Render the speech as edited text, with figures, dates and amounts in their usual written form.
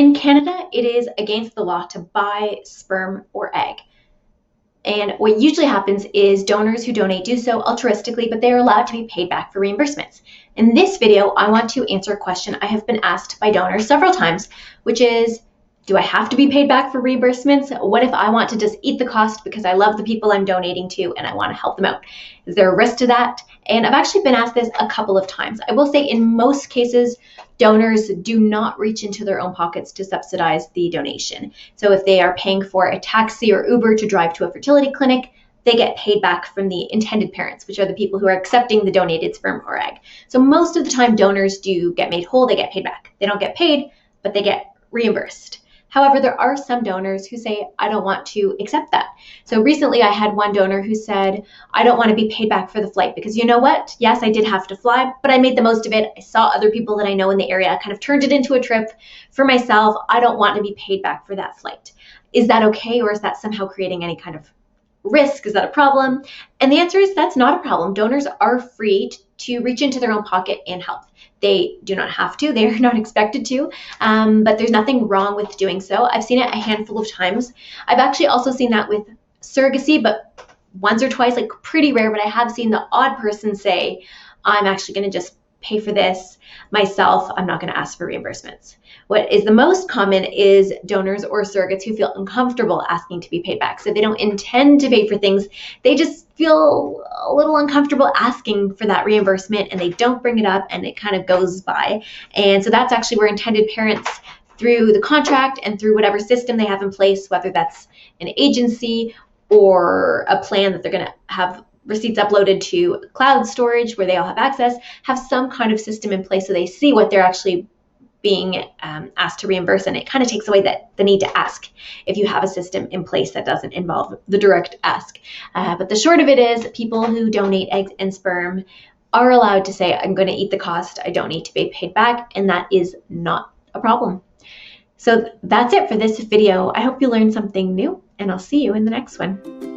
In Canada, it is against the law to buy sperm or egg. And what usually happens is donors who donate do so altruistically, but they are allowed to be paid back for reimbursements. In this video, I want to answer a question I have been asked by donors several times, which is, do I have to be paid back for reimbursements? What if I want to just eat the cost because I love the people I'm donating to and I want to help them out? Is there a risk to that? And I've actually been asked this a couple of times. I will say in most cases, donors do not reach into their own pockets to subsidize the donation. So if they are paying for a taxi or Uber to drive to a fertility clinic, they get paid back from the intended parents, which are the people who are accepting the donated sperm or egg. So most of the time, donors do get made whole, they get paid back. They don't get paid, but they get reimbursed. However, there are some donors who say, I don't want to accept that. So recently I had one donor who said, I don't want to be paid back for the flight because you know what? Yes, I did have to fly, but I made the most of it. I saw other people that I know in the area, kind of turned it into a trip for myself. I don't want to be paid back for that flight. Is that okay? Or is that somehow creating any kind of risk? Is that a problem? And the answer is that's not a problem. Donors are free to reach into their own pocket and help. They do not have to, they are not expected to, but there's nothing wrong with doing so. I've seen it a handful of times. I've actually also seen that with surrogacy, but once or twice, like pretty rare, but I have seen the odd person say, I'm actually gonna just pay for this myself. I'm not going to ask for reimbursements. What is the most common is donors or surrogates who feel uncomfortable asking to be paid back. So they don't intend to pay for things. They just feel a little uncomfortable asking for that reimbursement and they don't bring it up and it kind of goes by. And so that's actually where intended parents, through the contract and through whatever system they have in place, whether that's an agency or a plan that they're going to have receipts uploaded to cloud storage where they all have access, have some kind of system in place so they see what they're actually being asked to reimburse, and it kind of takes away the need to ask if you have a system in place that doesn't involve the direct ask. But the short of it is people who donate eggs and sperm are allowed to say, I'm going to eat the cost, I don't need to be paid back, and that is not a problem. So that's it for this video. I hope you learned something new, and I'll see you in the next one.